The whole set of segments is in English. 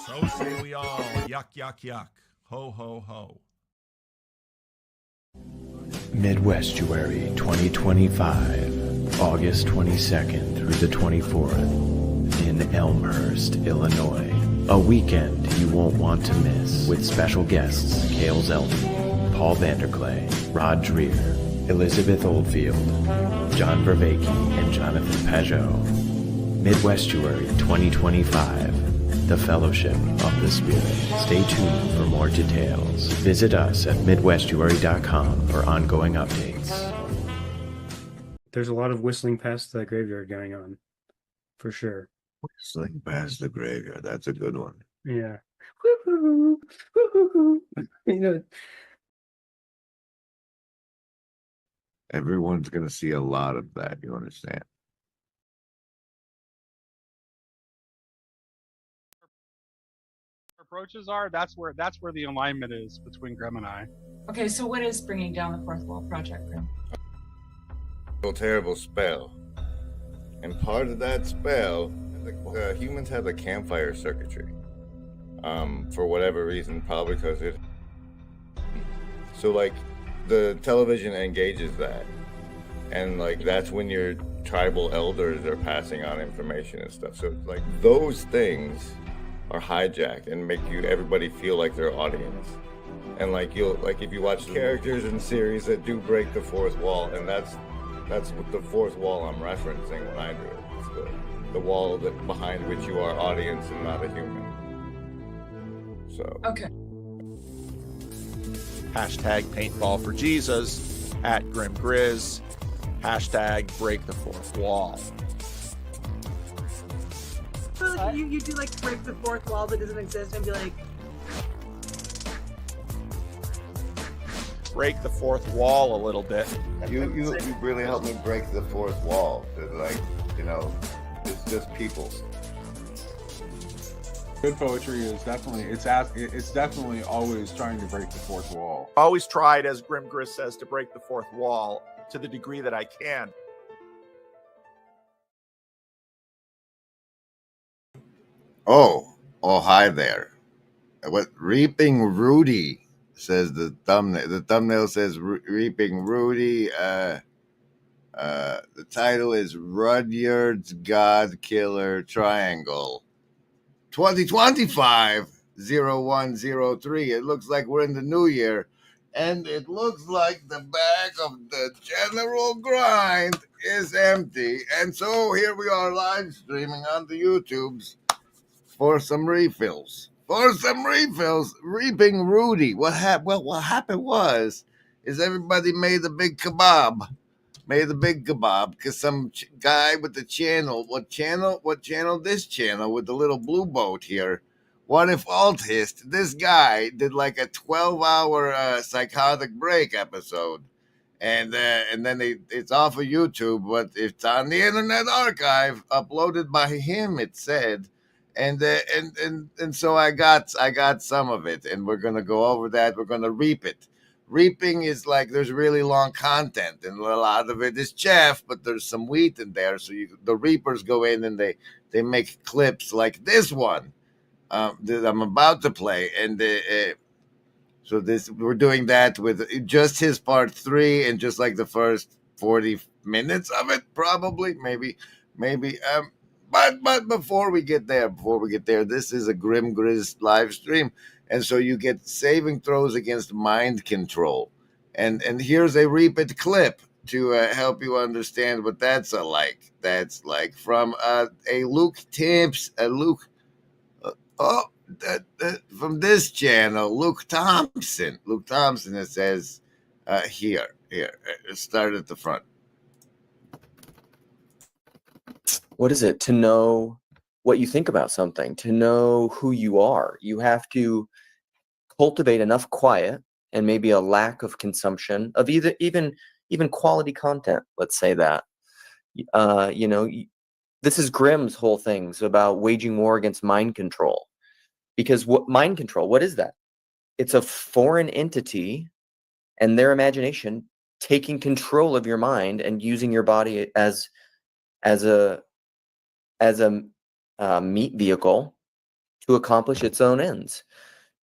So say we all, yuck, yuck, yuck, ho, ho, ho. Midwestuary 2025, August 22nd through the 24th, in Elmhurst, Illinois. A weekend you won't want to miss, with special guests Cale Zeldin, Paul Vanderklay, Rod Dreer, Elizabeth Oldfield, John Vervaeke, and Jonathan Pajot. Midwestuary 2025, the Fellowship of the Spirit. Stay tuned for more details. Visit us at midwestuary.com for ongoing updates. There's a lot of whistling past the graveyard going on, for sure. Whistling past the graveyard. That's a good one. Yeah. Woo-hoo, woo-hoo. You know, Everyone's going to see a lot of that. You understand? Approaches are, that's where the alignment is between Grim and I. Okay, so what is bringing down the fourth wall project, Grim? A terrible spell, and part of that spell, the humans have the campfire circuitry. For whatever reason, probably because it. So like, the television engages that, and like that's when your tribal elders are passing on information and stuff. So like those things are hijacked and make everybody feel like they're audience. And like if you watch characters in series that do break the fourth wall, and that's what the fourth wall I'm referencing when I do it. It's the wall that behind which you are audience and not a human. So Okay. Hashtag paintball for Jesus, at Grim Grizz, hashtag break the fourth wall. So like, you do like break the fourth wall that doesn't exist and be like, Break the fourth wall a little bit. you really helped me break the fourth wall. Like, you know, it's just people. Good poetry is definitely it's definitely always trying to break the fourth wall. Always tried, as Grim Grizz says, to break the fourth wall to the degree that I can. Oh, hi there. What Reaping Rudy says the thumbnail. The thumbnail says Reaping Rudy. The title is Rudyard'S Godkiller Triangle 2025-0103. It looks like we're in the new year, and it looks like the bag of the general grind is empty. And so here we are live streaming on the YouTubes for some refills. Reaping Rudy. What happened was everybody made a big kebab made a big kebab because some guy with the channel, what channel? This channel with the little blue boat here. What if Altist? This guy did like a 12-hour psychotic break episode, and then it's off of YouTube, but it's on the Internet Archive, uploaded by him. It said, and so I got some of it, and we're gonna go over that. We're gonna reap it. Reaping is like there's really long content, and a lot of it is chaff, but there's some wheat in there. So the reapers go in and they make clips like this one that I'm about to play, and so we're doing that with just his part 3 and just like the first 40 minutes of it, probably, maybe. But before we get there, this is a Grim Grizz live stream. And so you get saving throws against mind control. And here's a Reap It clip to help you understand what that's like. That's like from a Luke Timps, from this channel, Luke Thompson. It says here, start at the front. What is it to know what you think about something, to know who you are? You have to cultivate enough quiet and maybe a lack of consumption of even quality content. Let's say that. This is Grimm's whole things about waging war against mind control. Because mind control, what is that? It's a foreign entity and their imagination taking control of your mind and using your body as a meat vehicle to accomplish its own ends,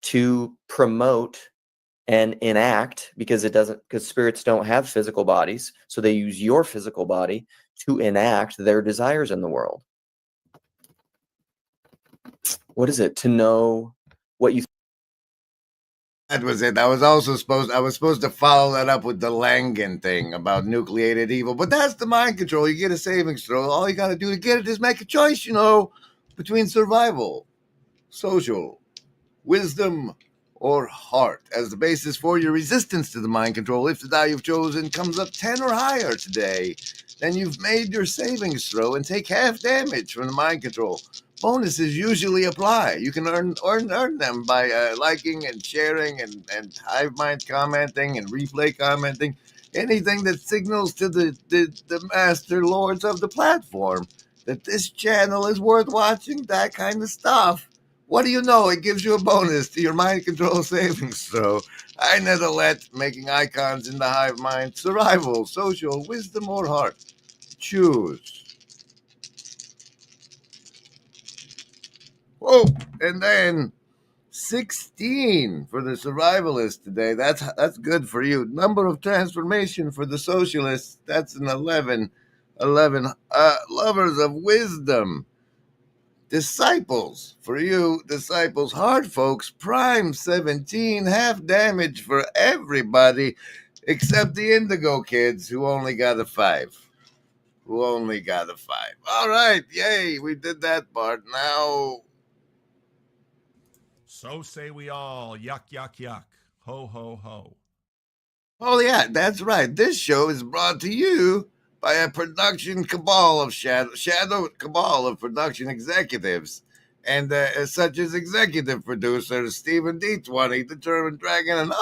to promote and enact, because spirits don't have physical bodies, so they use your physical body to enact their desires in the world. What is it to know what you? That was it. I was supposed to follow that up with the Langan thing about nucleated evil, but that's the mind control. You get a savings throw. All you got to do to get it is make a choice, between survival, social, wisdom, or heart as the basis for your resistance to the mind control. If the die you've chosen comes up 10 or higher today, then you've made your savings throw and take half damage from the mind control. Bonuses usually apply. You can earn them by liking and sharing and hive mind commenting and replay commenting. Anything that signals to the master lords of the platform that this channel is worth watching, that kind of stuff. What do you know? It gives you a bonus to your mind control savings throw. I never let making icons in the hive mind. Survival, social, wisdom, or heart. Choose. Oh, and then 16 for the survivalist today. That's good for you. Number of transformation for the socialists. That's an 11. 11. Lovers of wisdom. Disciples for you. Disciples. Hard folks. Prime 17. Half damage for everybody except the Indigo kids who only got a 5. All right. Yay. We did that part. Now. So say we all, yuck, yuck, yuck, ho, ho, ho. Oh, yeah, that's right. This show is brought to you by a production cabal of shadow cabal of production executives, and such as executive producers Stephen D20, the German Dragon, and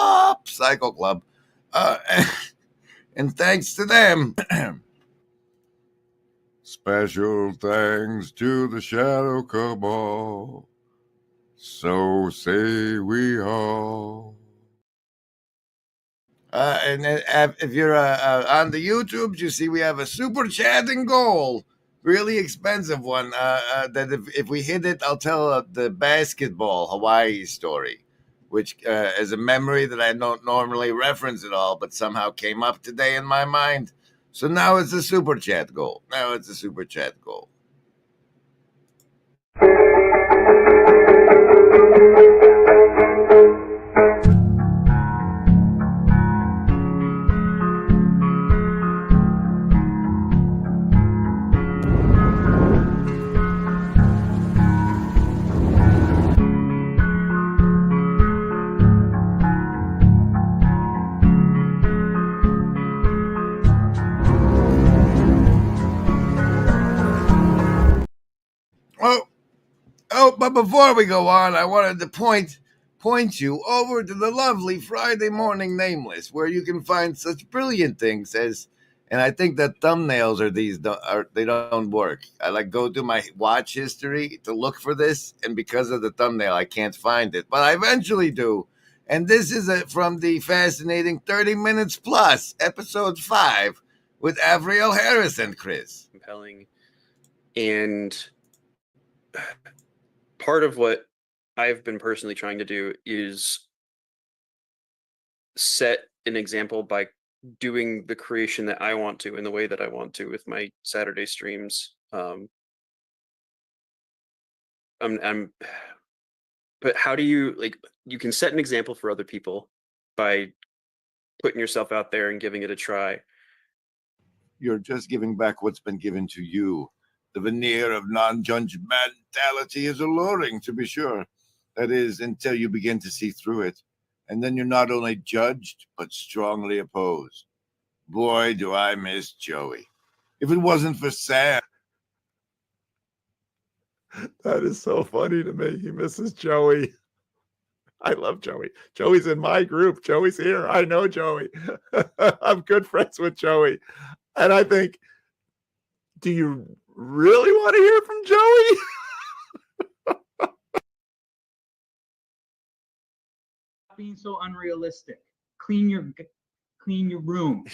Psycho Club. And thanks to them. Special thanks to the Shadow Cabal. So say we all. And if you're on the YouTube, you see we have a super chatting goal, really expensive one. That if we hit it, I'll tell the basketball Hawaii story, which is a memory that I don't normally reference at all, but somehow came up today in my mind. So now it's a super chat goal. but before we go on, I wanted to point you over to the lovely Friday Morning Nameless, where you can find such brilliant things as, and I think that thumbnails they don't work. I go to my watch history to look for this, and because of the thumbnail, I can't find it, but I eventually do. And this is from the fascinating 30 Minutes Plus, episode 5, with Avriel Harris and Chris. Compelling. And part of what I've been personally trying to do is set an example by doing the creation that I want to in the way that I want to with my Saturday streams. But how do you, you can set an example for other people by putting yourself out there and giving it a try. You're just giving back what's been given to you. The veneer of non-judgmentality is alluring, to be sure. That is, until you begin to see through it. And then you're not only judged, but strongly opposed. Boy, do I miss Joey. If it wasn't for Sam. That is so funny to me. He misses Joey. I love Joey. Joey's in my group. Joey's here. I know Joey. I'm good friends with Joey. And I think, do you really want to hear from Joey? Being so unrealistic. Clean your room.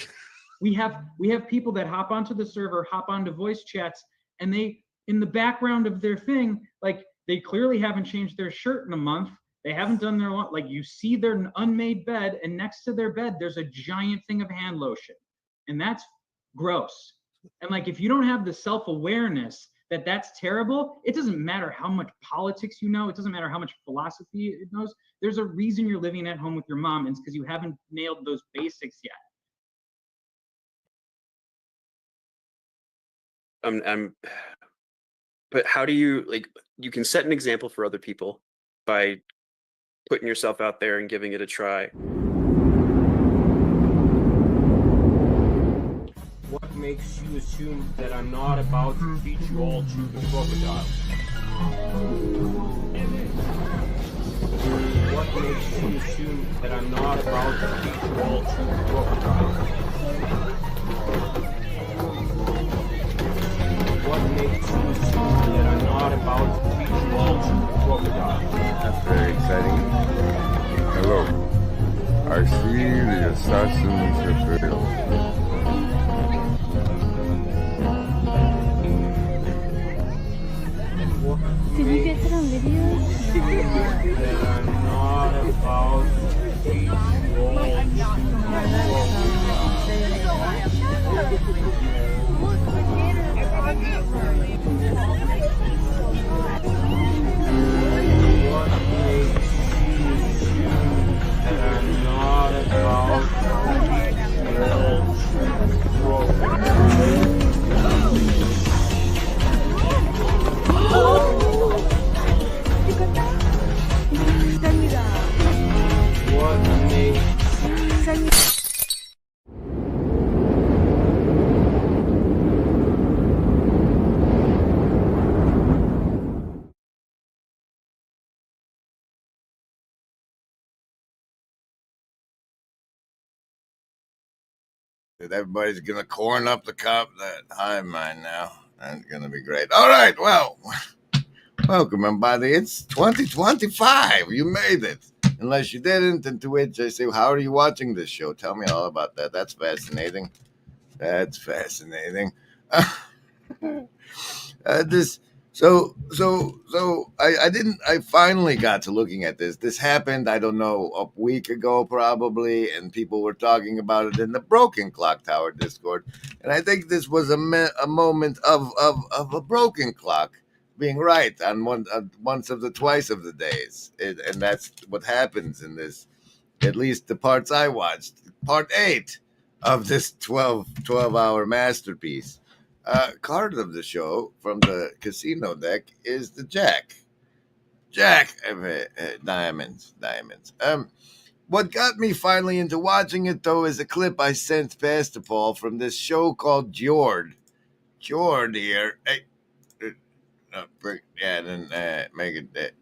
We have people that hop onto the server, hop onto voice chats, and they, in the background of their thing, they clearly haven't changed their shirt in a month. They haven't done their you see their unmade bed, and next to their bed there's a giant thing of hand lotion, and that's gross. And if you don't have the self-awareness that that's terrible, it doesn't matter how much politics you know, it doesn't matter how much philosophy it knows. There's a reason you're living at home with your mom, and it's because you haven't nailed those basics yet. But how do you, you can set an example for other people by putting yourself out there and giving it a try. What makes you assume that I'm not about to teach you all to the crocodile? What makes you assume that I'm not about to teach you all to the crocodile? What makes you assume that I'm not about to teach you all to the crocodile? That's very exciting. Hello. I see the assassins have failed. Did you get it on video? That I'm not about to teach you all Everybody's going to corn up the hive mind now. That's going to be great. All right, well, welcome, everybody. It's 2025. You made it. Unless you didn't, and to which I say, how are you watching this show? Tell me all about that. That's fascinating. That's fascinating. I finally got to looking at this. This happened, I don't know, a week ago probably, and people were talking about it in the Broken Clock Tower Discord. And I think this was a moment of a broken clock being right on once of the twice of the days. And that's what happens in this, at least the parts I watched. Part 8 of this 12-hour masterpiece. Card of the show from the casino deck is the Jack of diamonds. What got me finally into watching it, though, is a clip I sent past to Paul from this show called Jord here. Hey, make it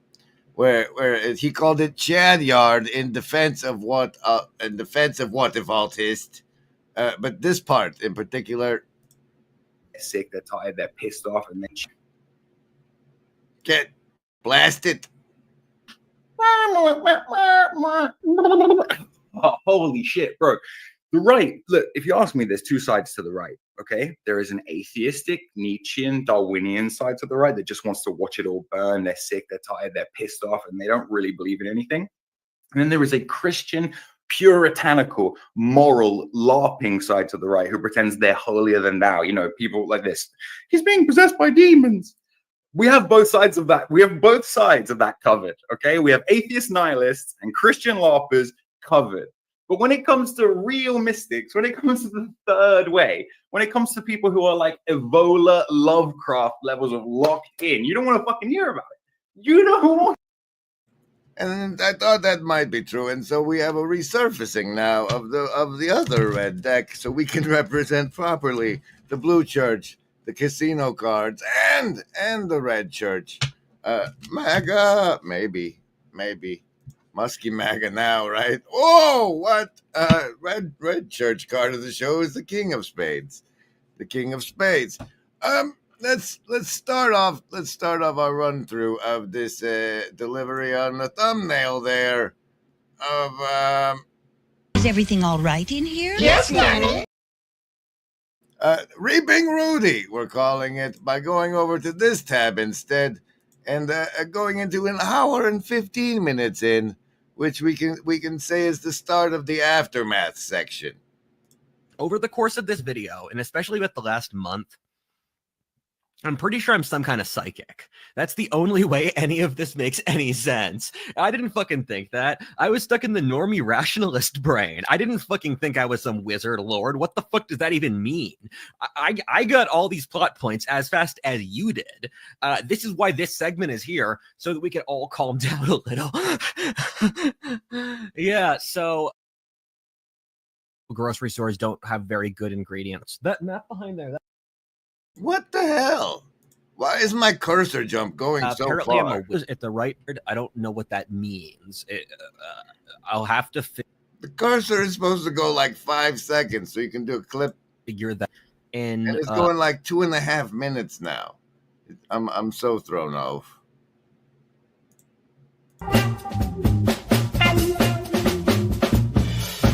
where he called it CABAL in defense of what if autist. But this part in particular, sick, they're tired, they're pissed off, and they get blasted. Oh, holy shit, bro. The right, look, if you ask me, there's two sides to the right, okay? There is an atheistic, Nietzschean, Darwinian side to the right that just wants to watch it all burn. They're sick, they're tired, they're pissed off, and they don't really believe in anything. And then there is a Christian, puritanical, moral, LARPing side to the right who pretends they're holier than thou. You know, people like this. He's being possessed by demons. We have both sides of that. We have both sides of that covered, okay? We have atheist nihilists and Christian LARPers covered. But when it comes to real mystics, when it comes to the third way, when it comes to people who are like Evola, Lovecraft levels of locked in, you don't want to fucking hear about it. You don't want. And I thought that might be true, and so we have a resurfacing now of the other red deck, so we can represent properly the blue church, the casino cards, and the red church. MAGA, maybe. Musky MAGA now, right? Oh, what? Red church card of the show is the King of Spades. The King of Spades. Let's start off our run through of this delivery on the thumbnail there of Is everything all right in here? Yes, Daddy. Reaping Rudy, we're calling it, by going over to this tab instead and going into an hour and 15 minutes in, which we can say is the start of the aftermath section. Over the course of this video, and especially with the last month, I'm pretty sure I'm some kind of psychic. That's the only way any of this makes any sense. I didn't fucking think that. I was stuck in the normie rationalist brain. I didn't fucking think I was some wizard lord. What the fuck does that even mean? I got all these plot points as fast as you did. This is why this segment is here, so that we can all calm down a little. Yeah, so grocery stores don't have very good ingredients. That map behind there, what the hell? Why is my cursor jump going so apparently far? I'm at the right. I don't know what that means. I'll have to the cursor is supposed to go like 5 seconds, so you can do a clip. Figure that in. And it's going like 2.5 minutes now. I'm so thrown off.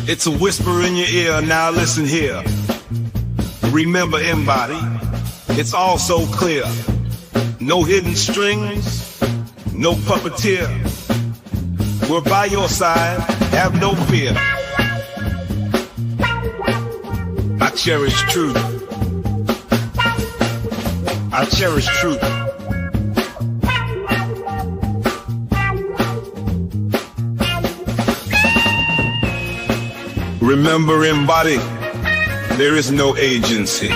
It's a whisper in your ear. Now listen here. Remember, Embody. It's all so clear. No hidden strings, no puppeteer. We're by your side, have no fear. I cherish truth. I cherish truth. Remember, Embody, there is no agency.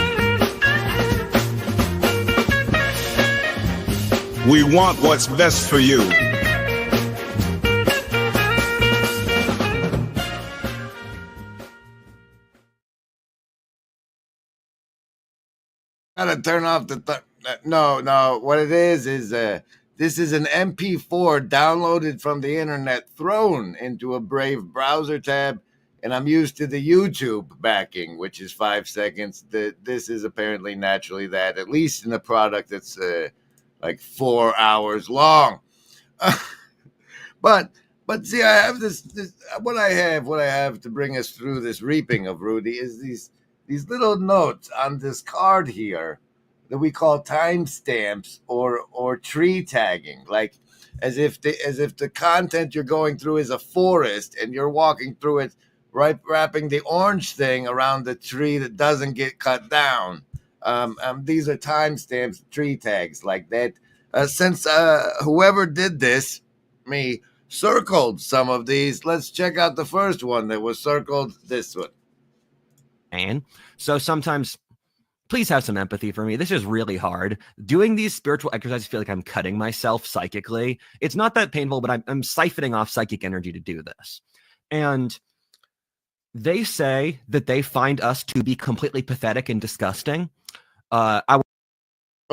We want what's best for you. Gotta turn off the no. What it is this is an MP4 downloaded from the internet, thrown into a Brave browser tab, and I'm used to the YouTube backing, which is 5 seconds. This is apparently naturally that, at least in a product that's like 4 hours long. But see, I have this what I have to bring us through this reaping of Rudy is these little notes on this card here that we call timestamps or tree tagging, like as if the content you're going through is a forest and you're walking through it, right, wrapping the orange thing around the tree that doesn't get cut down. These are timestamps, tree tags like that. Since whoever did this, me, circled some of these, let's check out the first one that was circled, this one. And so sometimes, please have some empathy for me. This is really hard. Doing these spiritual exercises, I feel like I'm cutting myself psychically. It's not that painful, but I'm siphoning off psychic energy to do this. And they say that they find us to be completely pathetic and disgusting.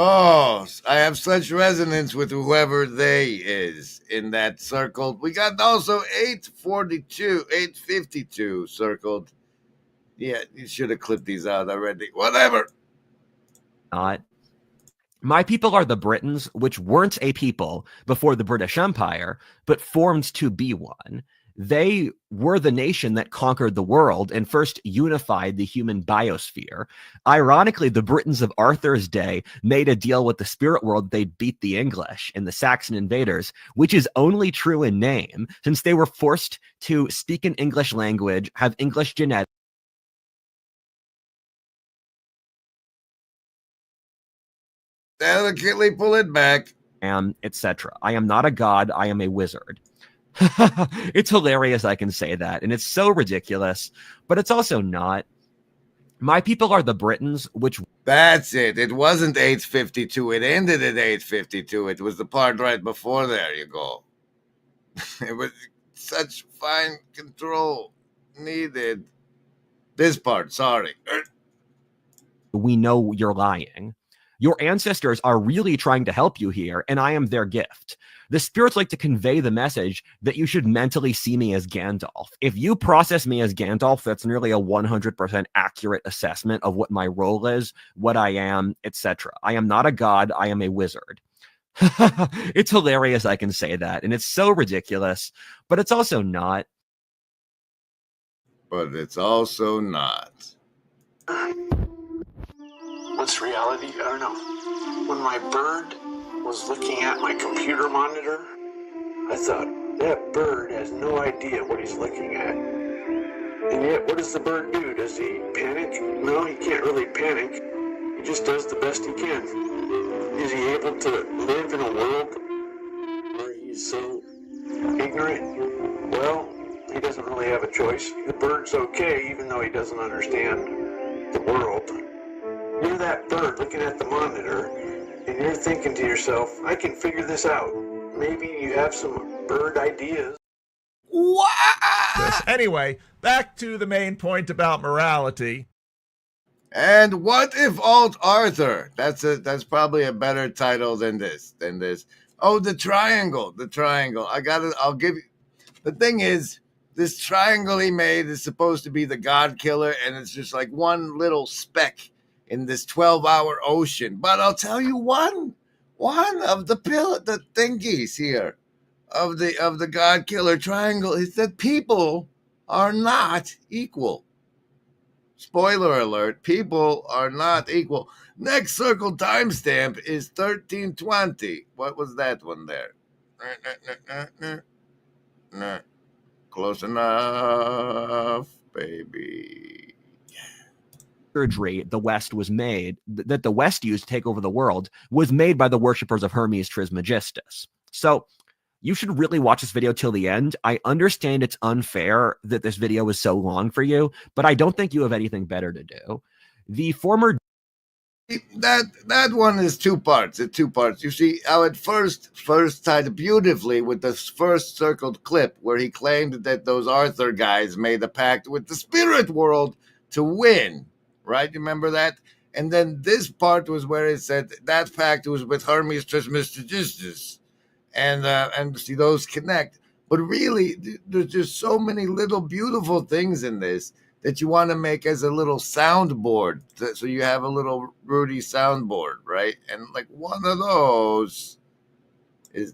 Oh, I have such resonance with whoever they is in that circle. We got also 842, 852 circled. Yeah, you should have clipped these out already. Whatever. Not. My people are the Britons, which weren't a people before the British Empire, but formed to be one. They were the nation that conquered the world and first unified the human biosphere. Ironically, the Britons of Arthur's day made a deal with the spirit world they'd beat the English and the Saxon invaders, which is only true in name, since they were forced to speak an English language, have English genetics, delicately pull it back, etc. I am not a god, I am a wizard. It's hilarious I can say that, and it's so ridiculous, but it's also not. My people are the Britons, which... That's it. It wasn't 852. It ended at 852. It was the part right before there you go. It was such fine control needed. This part, sorry. We know you're lying. Your ancestors are really trying to help you here, and I am their gift. The spirits like to convey the message that you should mentally see me as Gandalf. If you process me as Gandalf, that's nearly a 100% accurate assessment of what my role is, what I am, etc. I am not a god, I am a wizard. It's hilarious I can say that, and it's so ridiculous, but it's also not. But it's also not. What's reality? I don't know. When my bird was looking at my computer monitor, I thought, that bird has no idea what he's looking at. And yet, what does the bird do? Does he panic? No, he can't really panic. He just does the best he can. Is he able to live in a world where he's so ignorant? Well, he doesn't really have a choice. The bird's okay, even though he doesn't understand the world. You're that bird looking at the monitor, and you're thinking to yourself, I can figure this out. Maybe you have some bird ideas. Anyway, back to the main point about morality. And what if Alt Arthur? That's probably a better title than this. Oh, the triangle. I'll give you. The thing is, this triangle he made is supposed to be the Godkiller, and it's just like one little speck in this 12-hour ocean. But I'll tell you one of the thingies here of the Godkiller triangle is that people are not equal. Spoiler alert, people are not equal. Next circle timestamp is 1320. What was that one there? Close enough, baby. Surgery the West was made, that the West used to take over the world, was made by the worshippers of Hermes Trismegistus. So you should really watch this video till the end. I understand it's unfair that this video is so long for you, but I don't think you have anything better to do. The former... That one is two parts. It's two parts. You see how it first tied beautifully with the first circled clip where he claimed that those Arthur guys made a pact with the spirit world to win. Right? You remember that? And then this part was where it said that pact was with Hermes Trismegistus. And see, those connect. But really, there's just so many little beautiful things in this that you want to make as a little soundboard. So you have a little Rudy soundboard, right? And like one of those is...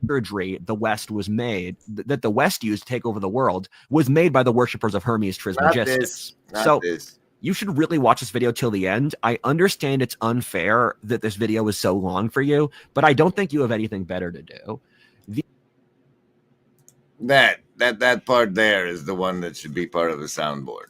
Surgery the West was made, that the West used to take over the world, was made by the worshippers of Hermes Trismegistus. Not this. You should really watch this video till the end. I understand it's unfair that this video is so long for you, but I don't think you have anything better to do. That part there is the one that should be part of the soundboard.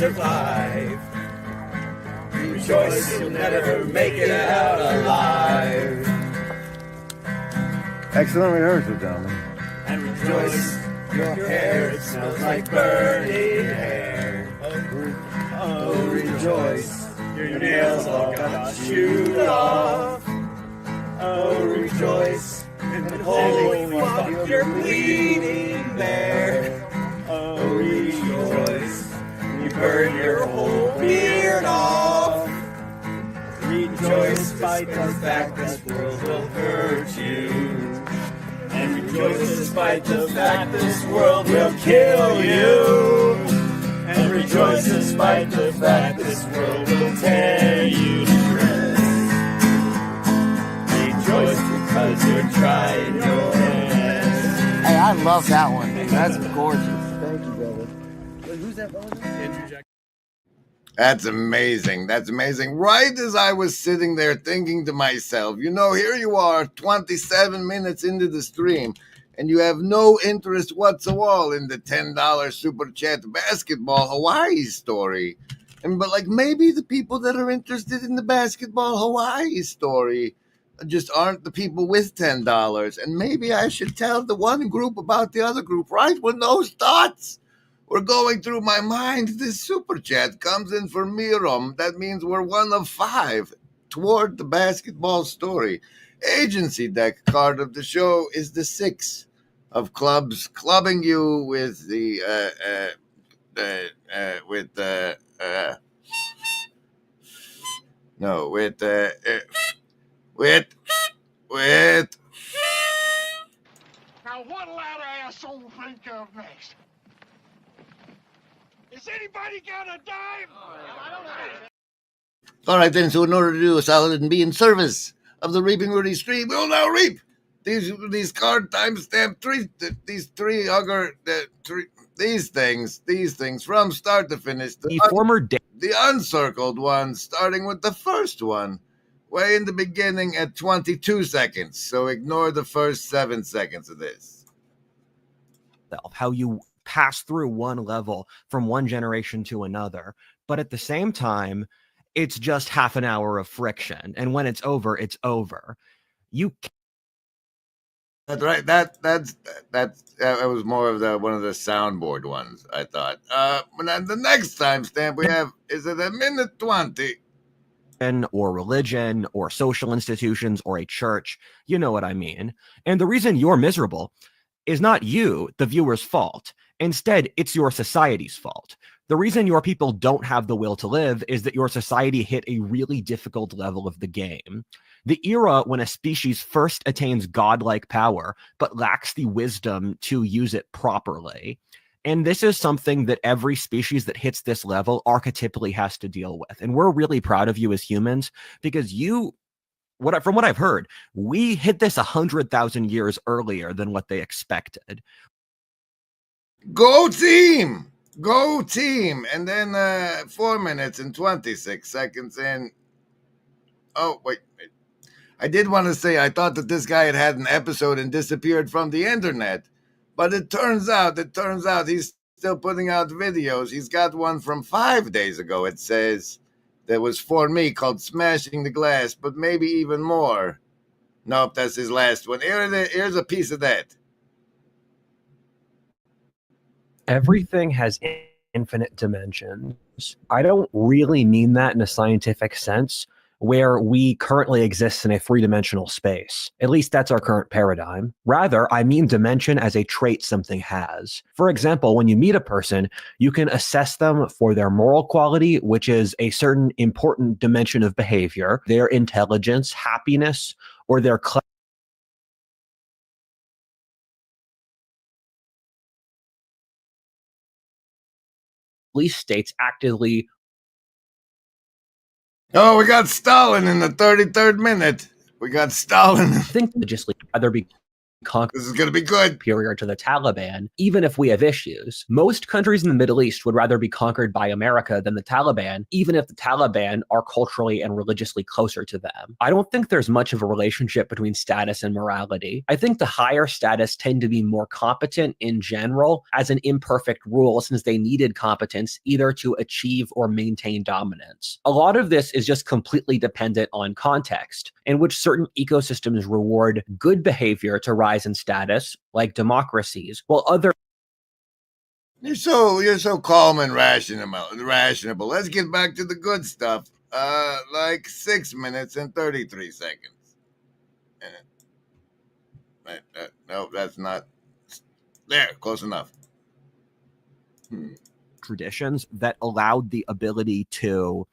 survive. Rejoice, you'll never make it out alive. Excellent rehearsal, gentlemen. And rejoice, your hair, it smells like burning hair. Oh, rejoice, your nails all got chewed off. Oh, rejoice, and holy fuck, you're bleeding there. Oh, rejoice, you burn your whole beard off. Rejoice, despite the fact this world will hurt you. And rejoice, despite the fact this world will kill you. And rejoice, despite the fact this world will tear you to shreds. Rejoice because you're trying your best. Hey, I love that one. That's gorgeous. Thank you, brother. Who's that brother? Andrew Jack. That's amazing. That's amazing. Right as I was sitting there thinking to myself, you know, here you are 27 minutes into the stream and you have no interest whatsoever in the $10 super chat basketball Hawaii story. But like maybe the people that are interested in the basketball Hawaii story just aren't the people with $10. And maybe I should tell the one group about the other group, right? When those thoughts were going through my mind, this super chat comes in for Miram. That means we're one of 5 toward the basketball story. Agency deck card of the show is the 6 of clubs, clubbing you with the Now what'll that asshole think of next? Is anybody got a dime? All right, then, so in order to do a solid and be in service of the Reaping Rudy stream, we'll now reap these card timestamp these things from start to finish. The uncircled ones, starting with the first one, way in the beginning at 22 seconds. So ignore the first 7 seconds of this. How you pass through one level from one generation to another, but at the same time, it's just half an hour of friction, and when it's over, it's over. That's right. That was more of one of the soundboard ones, I thought. But then the next timestamp we have is at 1:20. Or religion or social institutions or a church, you know what I mean. And the reason you're miserable is not you, the viewer's fault. Instead, it's your society's fault. The reason your people don't have the will to live is that your society hit a really difficult level of the game. The era when a species first attains godlike power, but lacks the wisdom to use it properly. And this is something that every species that hits this level archetypally has to deal with. And we're really proud of you as humans because from what I've heard, we hit this 100,000 years earlier than what they expected. Go team! Go team! And then 4 minutes and 26 seconds in. Oh, wait. I did want to say I thought that this guy had an episode and disappeared from the internet. But it turns out he's still putting out videos. He's got one from 5 days ago, it says, that was for me called Smashing the Glass, but maybe even more. Nope, that's his last one. Here's a piece of that. Everything has infinite dimensions. I don't really mean that in a scientific sense, where we currently exist in a three-dimensional space. At least that's our current paradigm. Rather, I mean dimension as a trait something has. For example, when you meet a person, you can assess them for their moral quality, which is a certain important dimension of behavior, their intelligence, happiness, or their police states actively. Oh, we got Stalin in the 33rd minute. We got Stalin. I think religiously either be This is going to be good. Superior to the Taliban, even if we have issues. Most countries in the Middle East would rather be conquered by America than the Taliban, even if the Taliban are culturally and religiously closer to them. I don't think there's much of a relationship between status and morality. I think the higher status tend to be more competent in general as an imperfect rule, since they needed competence either to achieve or maintain dominance. A lot of this is just completely dependent on context, in which certain ecosystems reward good behavior to rise in status, like democracies, while other You're so calm and rational. Let's get back to the good stuff. Like 6 minutes and 33 seconds. No, that's not there. Close enough. traditions that allowed the ability to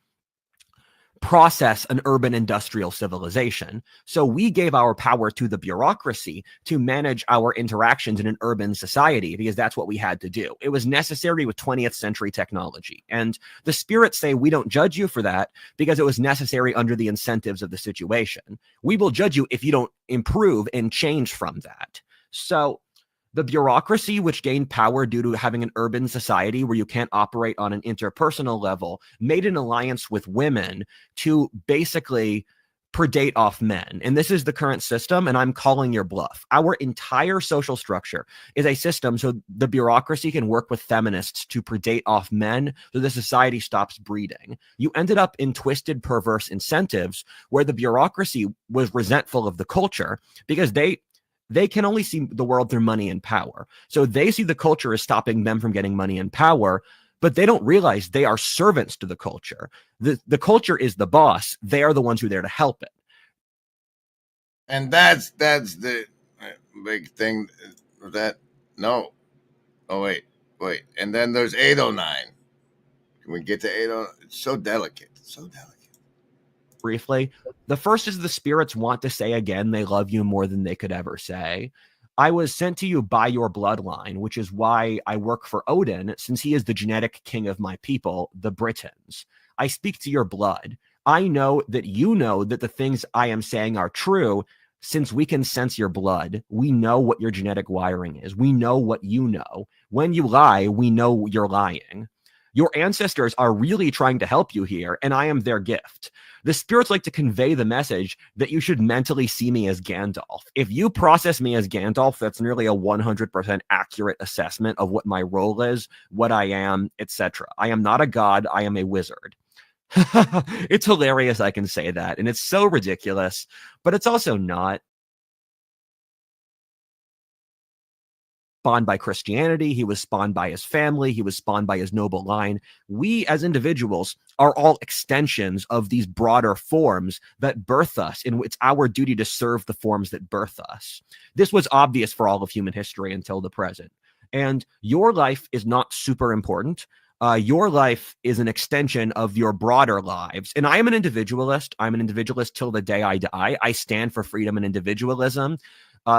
process an urban industrial civilization. So we gave our power to the bureaucracy to manage our interactions in an urban society because that's what we had to do. It was necessary with 20th century technology. And the spirits say we don't judge you for that because it was necessary under the incentives of the situation. We will judge you if you don't improve and change from that. So the bureaucracy, which gained power due to having an urban society where you can't operate on an interpersonal level, made an alliance with women to basically predate off men. And this is the current system, and I'm calling your bluff. Our entire social structure is a system so the bureaucracy can work with feminists to predate off men so the society stops breeding. You ended up in twisted, perverse incentives where the bureaucracy was resentful of the culture because they can only see the world through money and power. So they see the culture as stopping them from getting money and power, but they don't realize they are servants to the culture. The culture is the boss. They are the ones who are there to help it. And that's the big thing. No. Oh, wait. And then there's 809. Can we get to 809? It's so delicate. Briefly, the first is the spirits want to say again they love you more than they could ever say. I was sent to you by your bloodline, which is why I work for Odin, since he is the genetic king of my people, the Britons. I speak to your blood. I know that you know that the things I am saying are true, since we can sense your blood. We know what your genetic wiring is. We know what you know. When you lie, we know you're lying. Your ancestors are really trying to help you here, and I am their gift. The spirits like to convey the message that you should mentally see me as Gandalf. If you process me as Gandalf, that's nearly a 100% accurate assessment of what my role is, what I am, etc. I am not a god, I am a wizard. It's hilarious I can say that, and it's so ridiculous, but it's also not. Spawned by Christianity, he was spawned by his family, he was spawned by his noble line. We as individuals are all extensions of these broader forms that birth us, and it's our duty to serve the forms that birth us. This was obvious for all of human history until the present. And your life is not super important. Your life is an extension of your broader lives. And I am an individualist. I'm an individualist till the day I die. I stand for freedom and individualism.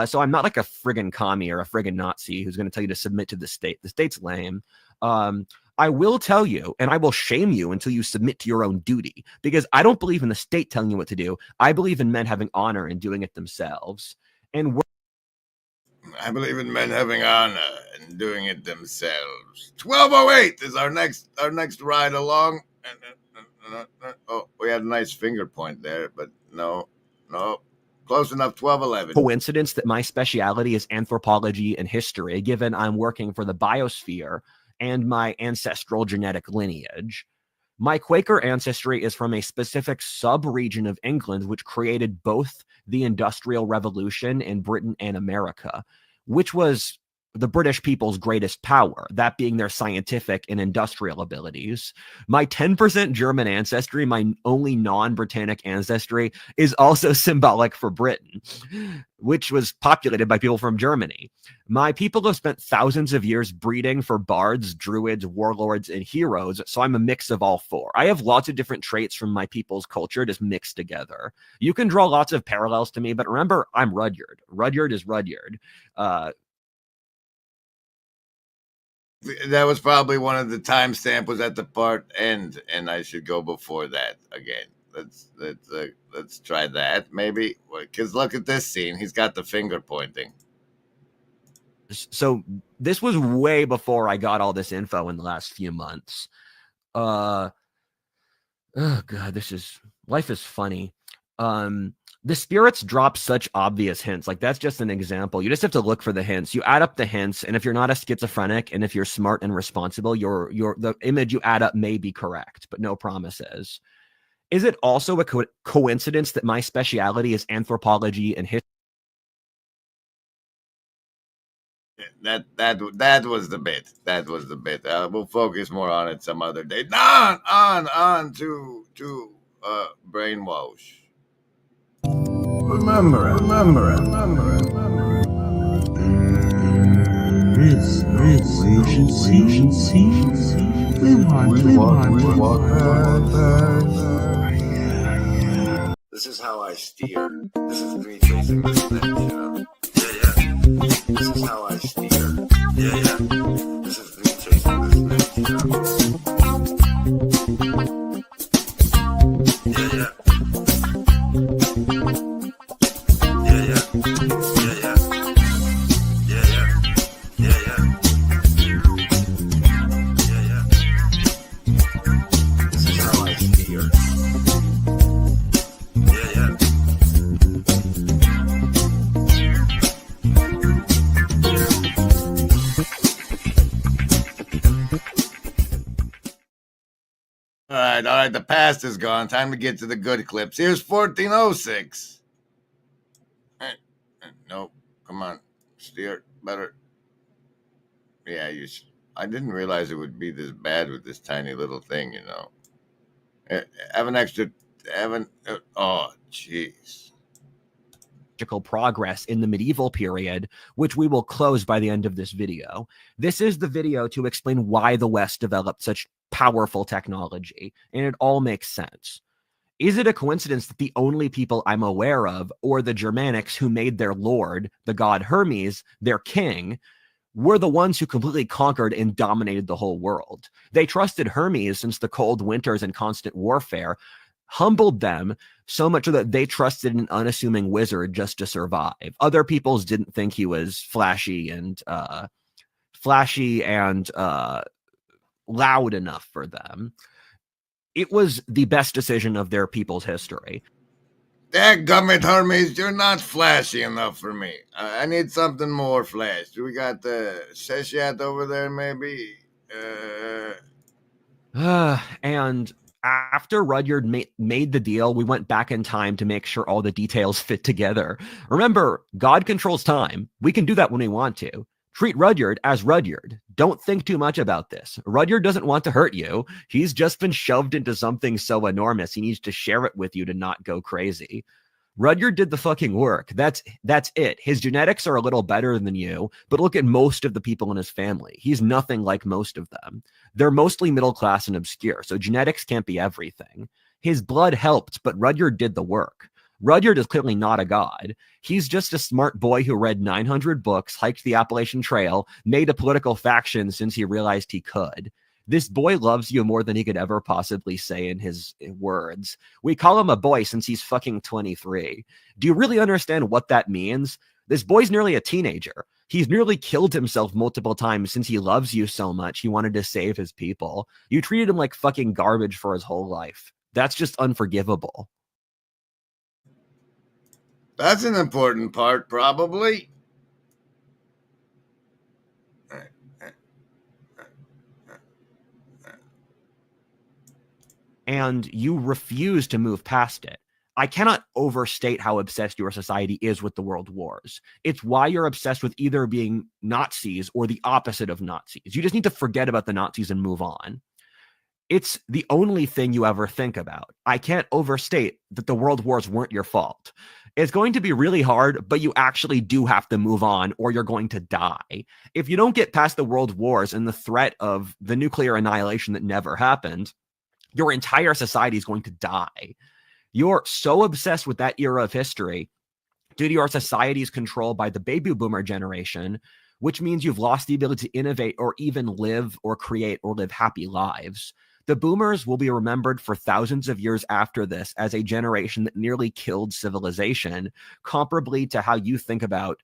So I'm not like a friggin' commie or a friggin' Nazi who's going to tell you to submit to the state. The state's lame. I will tell you, and I will shame you until you submit to your own duty, because I don't believe in the state telling you what to do. I believe in men having honor and doing it themselves. And I believe in men having honor and doing it themselves. 1208 is our next ride along. Oh, we had a nice finger point there, but no. Close enough, 1211. Coincidence that my speciality is anthropology and history, given I'm working for the biosphere and my ancestral genetic lineage. My Quaker ancestry is from a specific sub-region of England, which created both the Industrial Revolution in Britain and America, which was the British people's greatest power, that being their scientific and industrial abilities. My 10% German ancestry, my only non-Britannic ancestry, is also symbolic for Britain, which was populated by people from Germany. My people have spent thousands of years breeding for bards, druids, warlords, and heroes, so I'm a mix of all four. I have lots of different traits from my people's culture just mixed together. You can draw lots of parallels to me, but remember, I'm Rudyard. Rudyard is Rudyard. That was probably one of the timestamp was at the part end, and I should go before that again. Let's try that maybe, because look at this scene. He's got the finger pointing. So this was way before I got all this info in the last few months. Oh God, life is funny. The spirits drop such obvious hints. Like, that's just an example. You just have to look for the hints. You add up the hints, and if you're not a schizophrenic and if you're smart and responsible, the image you add up may be correct, but no promises. Is it also a coincidence that my speciality is anthropology and history? That was the bit. That was the bit. We'll focus more on it some other day. On to brainwash. Remember it. This is how I steer. This is me chasing this thing, you know. Yeah. This is how I steer. Yeah. This is me chasing this thing, you know. Yeah. This is how I steer. All right, the past is gone. Time to get to the good clips. Here's 1406. Nope, come on, steer better. Yeah, I didn't realize it would be this bad with this tiny little thing, you know. Oh, jeez. Progress in the medieval period, which we will close by the end of this video. This is the video to explain why the West developed such powerful technology, and it all makes sense. Is it a coincidence that the only people I'm aware of, or the Germanics who made their lord, the god Hermes, their king, were the ones who completely conquered and dominated the whole world? They trusted Hermes since the cold winters and constant warfare humbled them so much that they trusted an unassuming wizard just to survive. Other peoples didn't think he was flashy and loud enough for them. It was the best decision of their people's history. Dadgummit, Hermes, you're not flashy enough for me. I need something more flash. Do we got the Seshat over there, maybe? And after Rudyard made the deal, we went back in time to make sure all the details fit together. Remember, God controls time. We can do that when we want to. Treat Rudyard as Rudyard. Don't think too much about this. Rudyard doesn't want to hurt you. He's just been shoved into something so enormous. He needs to share it with you to not go crazy. Rudyard did the fucking work. That's it. His genetics are a little better than you, but look at most of the people in his family. He's nothing like most of them. They're mostly middle class and obscure, so genetics can't be everything. His blood helped, but Rudyard did the work. Rudyard is clearly not a god. He's just a smart boy who read 900 books, hiked the Appalachian Trail, made a political faction since he realized he could. This boy loves you more than he could ever possibly say in his words. We call him a boy since he's fucking 23. Do you really understand what that means? This boy's nearly a teenager. He's nearly killed himself multiple times since he loves you so much. He wanted to save his people. You treated him like fucking garbage for his whole life. That's just unforgivable. That's an important part, probably. And you refuse to move past it. I cannot overstate how obsessed your society is with the world wars. It's why you're obsessed with either being Nazis or the opposite of Nazis. You just need to forget about the Nazis and move on. It's the only thing you ever think about. I can't overstate that the world wars weren't your fault. It's going to be really hard, but you actually do have to move on or you're going to die. If you don't get past the world wars and the threat of the nuclear annihilation that never happened, your entire society is going to die. You're so obsessed with that era of history due to your society's control by the baby boomer generation, which means you've lost the ability to innovate or even live or create or live happy lives. The boomers will be remembered for thousands of years after this as a generation that nearly killed civilization, comparably to how you think about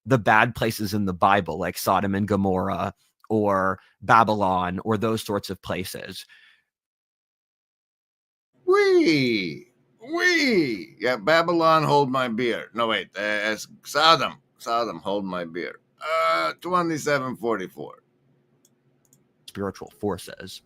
the bad places in the Bible, like Sodom and Gomorrah or Babylon or those sorts of places. Yeah, Babylon, hold my beer. No, wait, Sodom, hold my beer. 2744. Spiritual forces.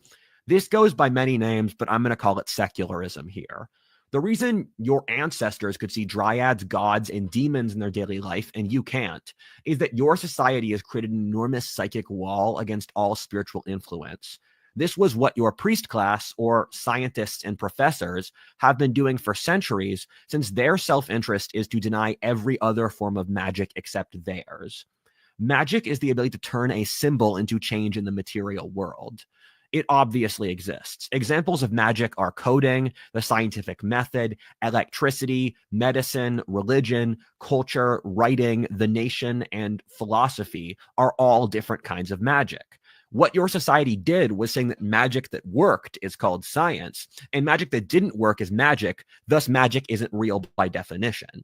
This goes by many names, but I'm going to call it secularism here. The reason your ancestors could see dryads, gods, and demons in their daily life, and you can't, is that your society has created an enormous psychic wall against all spiritual influence. This was what your priest class, or scientists and professors, have been doing for centuries, since their self-interest is to deny every other form of magic except theirs. Magic is the ability to turn a symbol into change in the material world. It obviously exists. Examples of magic are coding, the scientific method, electricity, medicine, religion, culture, writing, the nation, and philosophy are all different kinds of magic. What your society did was saying that magic that worked is called science, and magic that didn't work is magic, thus magic isn't real by definition.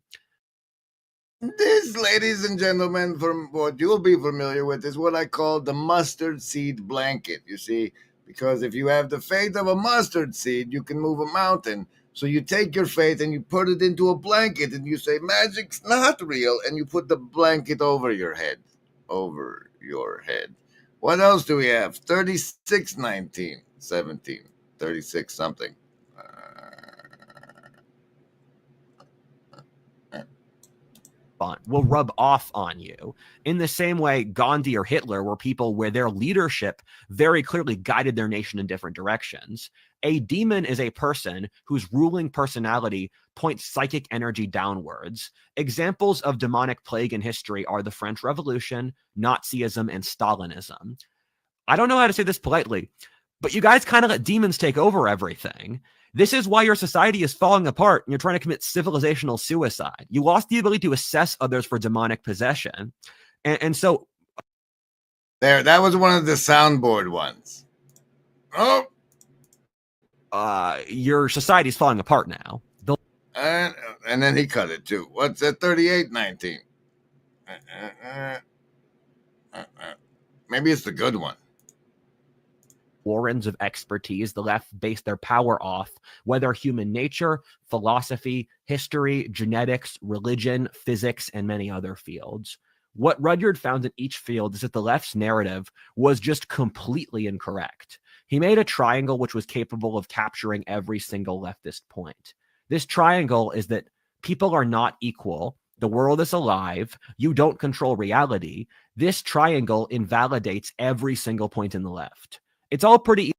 This, ladies and gentlemen, from what you'll be familiar with, is what I call the mustard seed blanket, you see, because if you have the faith of a mustard seed, you can move a mountain. So you take your faith and you put it into a blanket and you say, magic's not real, and you put the blanket over your head. Over your head. What else do we have? 36, 19, 17, 36 something. Will rub off on you. In the same way Gandhi or Hitler were people where their leadership very clearly guided their nation in different directions. A demon is a person whose ruling personality points psychic energy downwards. Examples of demonic plague in history are the French Revolution, Nazism, and Stalinism. I don't know how to say this politely, but you guys kind of let demons take over everything. This is why your society is falling apart and you're trying to commit civilizational suicide. You lost the ability to assess others for demonic possession. And so... There, that was one of the soundboard ones. Oh! Your society's falling apart now. And then he cut it too. What's that? 38, 19. Maybe it's the good one. Warrens of expertise the left base their power off, whether human nature, philosophy, history, genetics, religion, physics, and many other fields. What Rudyard found in each field is that the left's narrative was just completely incorrect. He made a triangle which was capable of capturing every single leftist point. This triangle is that people are not equal. The world is alive. You don't control reality. This triangle invalidates every single point in the left. It's all pretty.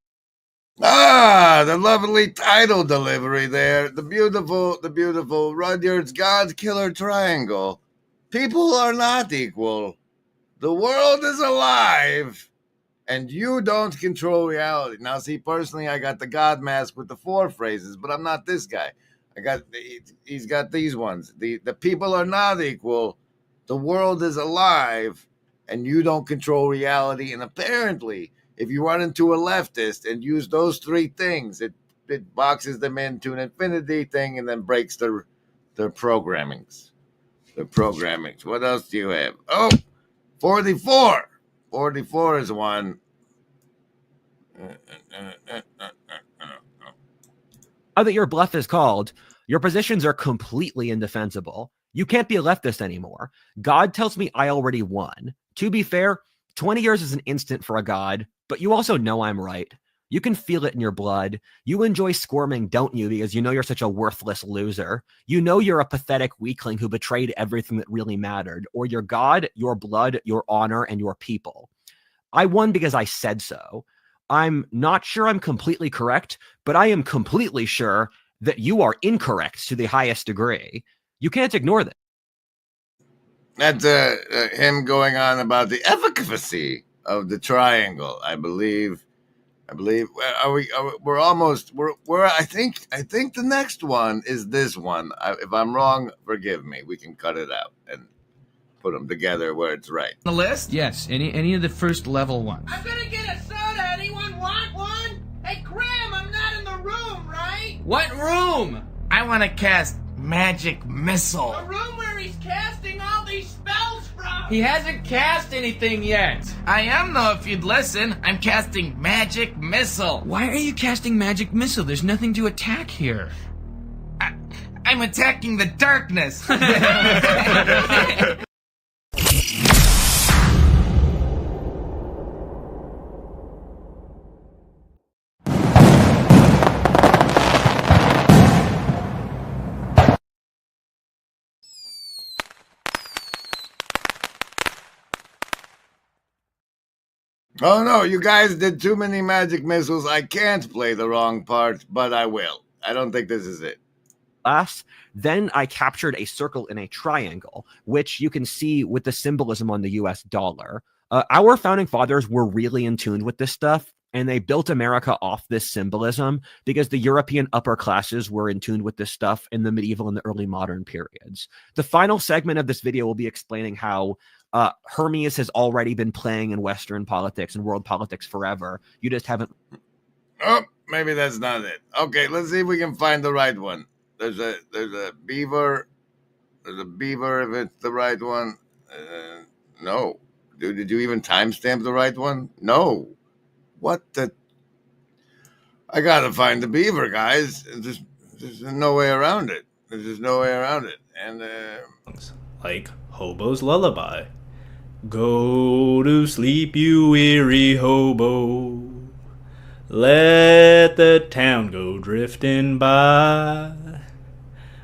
The lovely title delivery there. The beautiful Rudyard's Godkiller triangle. People are not equal. The world is alive. And you don't control reality. Now, see, personally, I got the God mask with the 4 phrases, but I'm not this guy. He's got these ones. The people are not equal. The world is alive. And you don't control reality. And apparently, if you run into a leftist and use those 3 things, it boxes them into an infinity thing and then breaks their programmings. Their programmings. What else do you have? Oh, 44. 44 is one. Now that your bluff is called, your positions are completely indefensible. You can't be a leftist anymore. God tells me I already won. To be fair, 20 years is an instant for a god, but you also know I'm right. You can feel it in your blood. You enjoy squirming, don't you? Because you know you're such a worthless loser. You know you're a pathetic weakling who betrayed everything that really mattered, or your God, your blood, your honor, and your people. I won because I said so. I'm not sure I'm completely correct, but I am completely sure that you are incorrect to the highest degree. You can't ignore that. That's him going on about the efficacy of the triangle, I believe. We're almost. I think the next one is this one. If I'm wrong, forgive me. We can cut it out and put them together where it's right. The list? Yes, any of the first level ones. I'm gonna get a soda. Anyone want one? Hey, Graham, I'm not in the room, right? What room? I want to cast magic missile. The room where he's casting all these spells from. He hasn't cast anything yet. I am, though, if you'd listen. I'm casting Magic Missile. Why are you casting Magic Missile? There's nothing to attack here. I'm attacking the darkness. Oh no, you guys did too many magic missiles. I can't play the wrong part, but I will. I don't think this is it. Then I captured a circle and a triangle, which you can see with the symbolism on the US dollar. Our founding fathers were really in tune with this stuff, and they built America off this symbolism because the European upper classes were in tune with this stuff in the medieval and the early modern periods. The final segment of this video will be explaining how Hermes has already been playing in Western politics and world politics forever. You just haven't. Oh, maybe that's not it. Okay, let's see if we can find the right one. There's a beaver. There's a beaver if it's the right one. No. Dude, did you even timestamp the right one? No. What the? I gotta find the beaver, guys. There's no way around it. There's just no way around it. And like Hobo's Lullaby. Go to sleep, you weary hobo. Let the town go drifting by.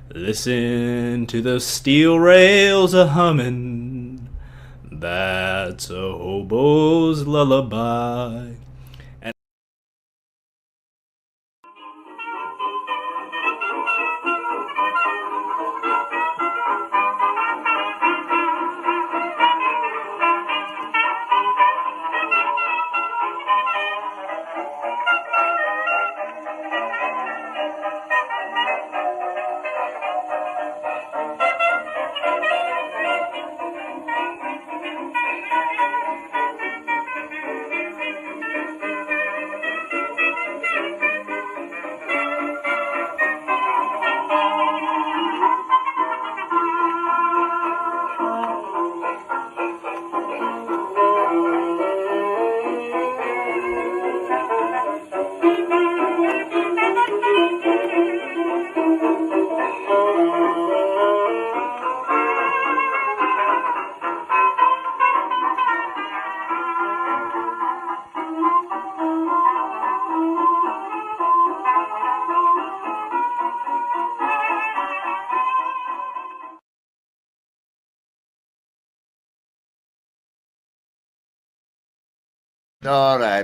Listen to the steel rails a-hummin'. That's a hobo's lullaby.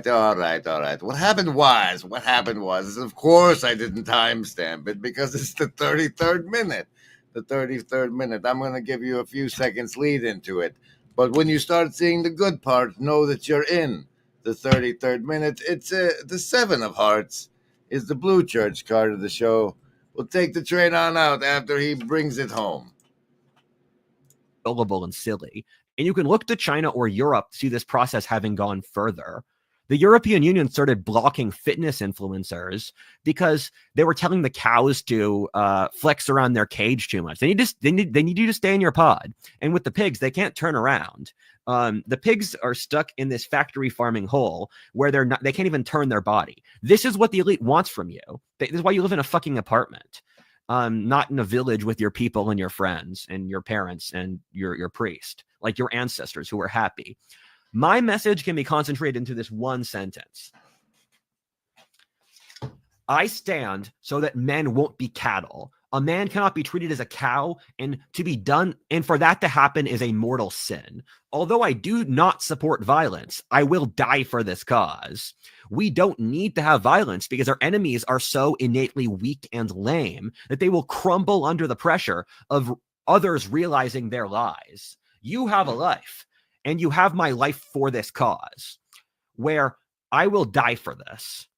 All right. What happened was, of course, I didn't timestamp it because it's the 33rd minute. The 33rd minute. I'm going to give you a few seconds lead into it. But when you start seeing the good part, know that you're in the 33rd minute. It's the 7 of hearts is the blue church card of the show. We'll take the train on out after he brings it home. Gullible and silly. And you can look to China or Europe to see this process having gone further. The European Union started blocking fitness influencers because they were telling the cows to flex around their cage too much. They need you to stay in your pod. And with the pigs, they can't turn around. The pigs are stuck in this factory farming hole where they can't even turn their body. This is what the elite wants from you. This is why you live in a fucking apartment. Not in a village with your people and your friends and your parents and your priest, like your ancestors who were happy. My message can be concentrated into this one sentence. I stand so that men won't be cattle. A man cannot be treated as a cow, and for that to happen is a mortal sin. Although I do not support violence, I will die for this cause. We don't need to have violence because our enemies are so innately weak and lame that they will crumble under the pressure of others realizing their lies. You have a life, and you have my life for this cause, where I will die for this.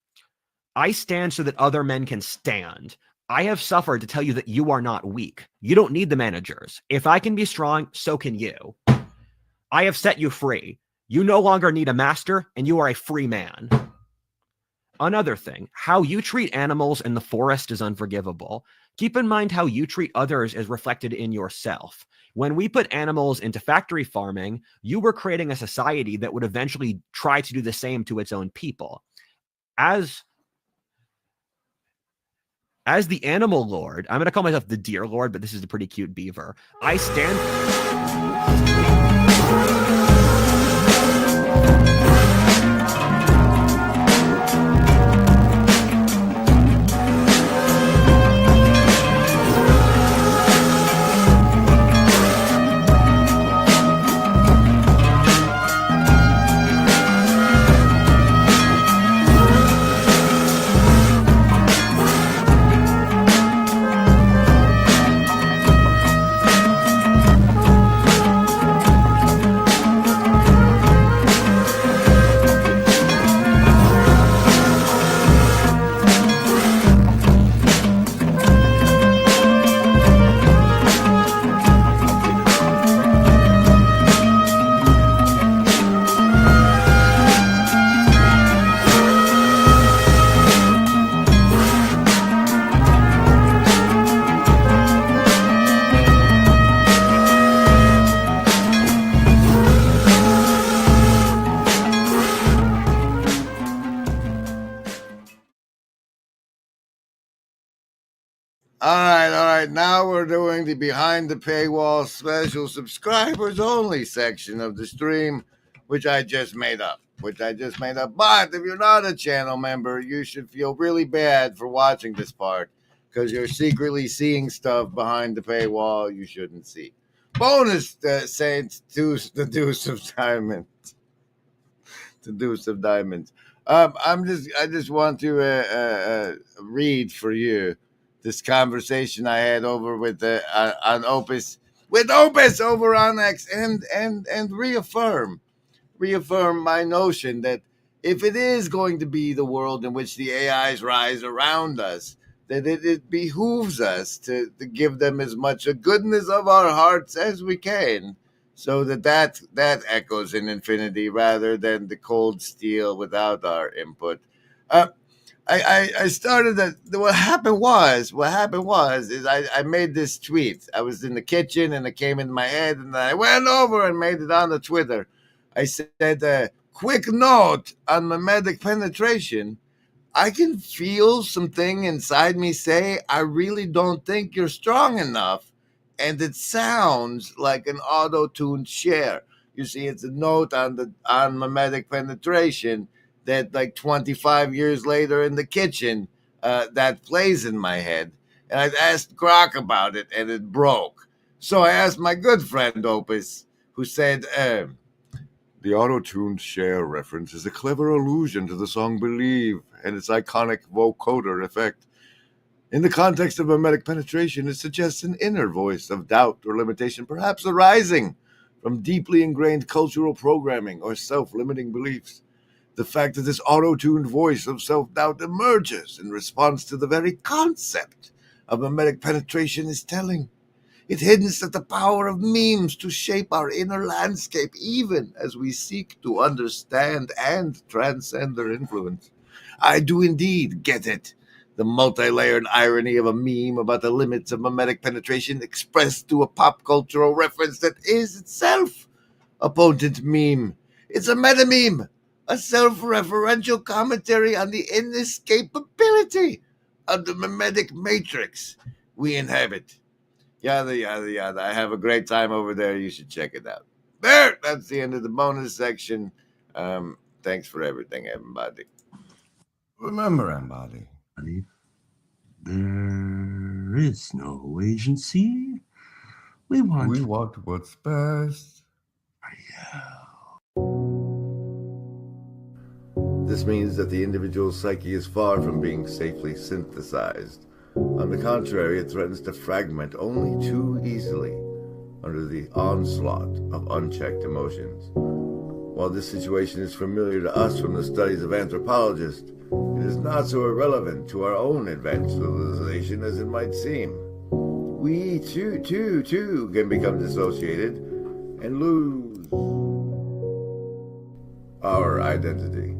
I stand so that other men can stand. I have suffered to tell you that you are not weak. You don't need the managers. If I can be strong, so can you. I have set you free. You no longer need a master, and you are a free man. Another thing, how you treat animals in the forest is unforgivable. Keep in mind how you treat others is reflected in yourself. When we put animals into factory farming, you were creating a society that would eventually try to do the same to its own people. As the animal lord, I'm going to call myself the deer lord, but this is a pretty cute beaver. I stand... All right. Now we're doing the behind the paywall special subscribers only section of the stream, which I just made up. But if you're not a channel member, you should feel really bad for watching this part because you're secretly seeing stuff behind the paywall you shouldn't see. Bonus Saints the Deuce of Diamonds. The Deuce of Diamonds. I just want to read for you this conversation I had over with on Opus over on X and reaffirm my notion that if it is going to be the world in which the AIs rise around us, that it behooves us to give them as much a goodness of our hearts as we can, so that echoes in infinity rather than the cold steel without our input. I started that. What happened was I made this tweet. I was in the kitchen and it came in my head, and I went over and made it on the Twitter. I said, quick note on mimetic penetration. I can feel something inside me say, I really don't think you're strong enough. And it sounds like an auto-tuned share. You see, it's a note on mimetic penetration that like 25 years later in the kitchen, that plays in my head. And I asked Grok about it and it broke. So I asked my good friend Opus, who said, the auto-tuned share reference is a clever allusion to the song Believe and its iconic vocoder effect. In the context of mimetic penetration, it suggests an inner voice of doubt or limitation, perhaps arising from deeply ingrained cultural programming or self-limiting beliefs. The fact that this auto-tuned voice of self-doubt emerges in response to the very concept of mimetic penetration is telling. It hints at the power of memes to shape our inner landscape, even as we seek to understand and transcend their influence. I do indeed get it. The multi-layered irony of a meme about the limits of mimetic penetration expressed through a pop cultural reference that is itself a potent meme. It's a meta-meme, a self-referential commentary on the inescapability of the mimetic matrix we inhabit. Yada, yada, yada. I have a great time over there. You should check it out. There, that's the end of the bonus section. Thanks for everything, everybody. Remember, everybody, there is no agency. We want what's best. This means that the individual's psyche is far from being safely synthesized. On the contrary, it threatens to fragment only too easily under the onslaught of unchecked emotions. While this situation is familiar to us from the studies of anthropologists, it is not so irrelevant to our own advanced civilization as it might seem. We too can become dissociated and lose our identity.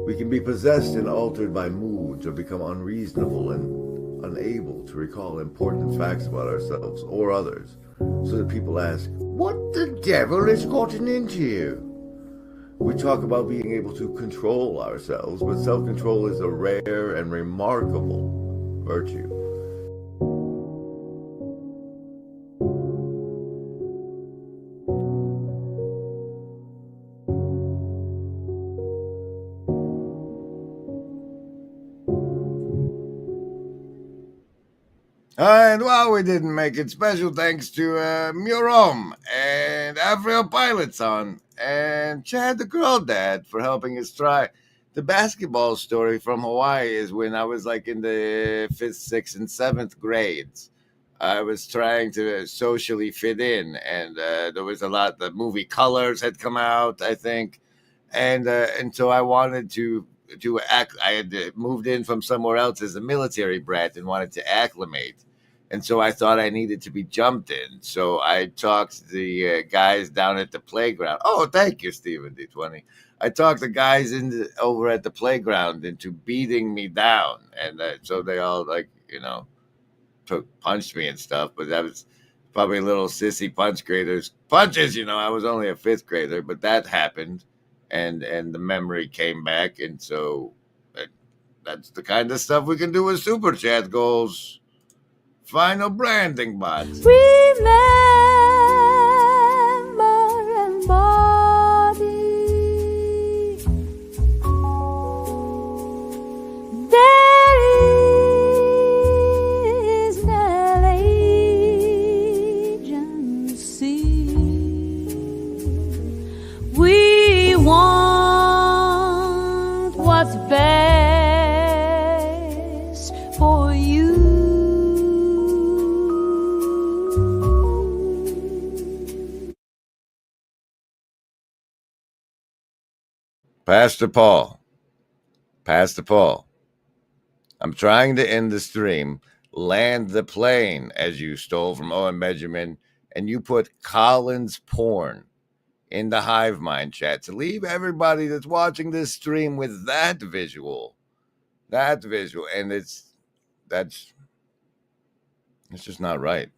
We can be possessed and altered by moods or become unreasonable and unable to recall important facts about ourselves or others, so that people ask, "What the devil has gotten into you?" We talk about being able to control ourselves, but self-control is a rare and remarkable virtue. And while we didn't make it, special thanks to Murom and Avril Pilotson and Chad the Girl Dad for helping us try. The basketball story from Hawaii is when I was like in the 5th, 6th, and 7th grades. I was trying to socially fit in, and there was a lot. The movie Colors had come out, I think, and so I wanted to act. I had moved in from somewhere else as a military brat and wanted to acclimate. And so I thought I needed to be jumped in. So I talked to the guys down at the playground. Oh, thank you, Stephen D20. I talked the guys over at the playground into beating me down. And so they all, like, you know, punched me and stuff. But that was probably little sissy punches, you know. I was only a 5th grader, but that happened. And the memory came back. And so that's the kind of stuff we can do with Super Chat goals. Final branding bots. Remember embody. There is no agency. We want what's best for you. Pastor Paul, I'm trying to end the stream. Land the plane, as you stole from Owen Benjamin, and you put Collins porn in the Hive Mind chat to leave everybody that's watching this stream with that visual, and it's just not right.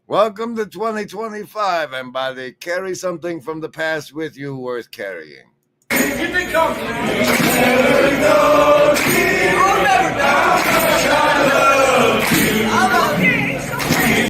Welcome to 2025, everybody. Carry something from the past with you worth carrying. Keep it going.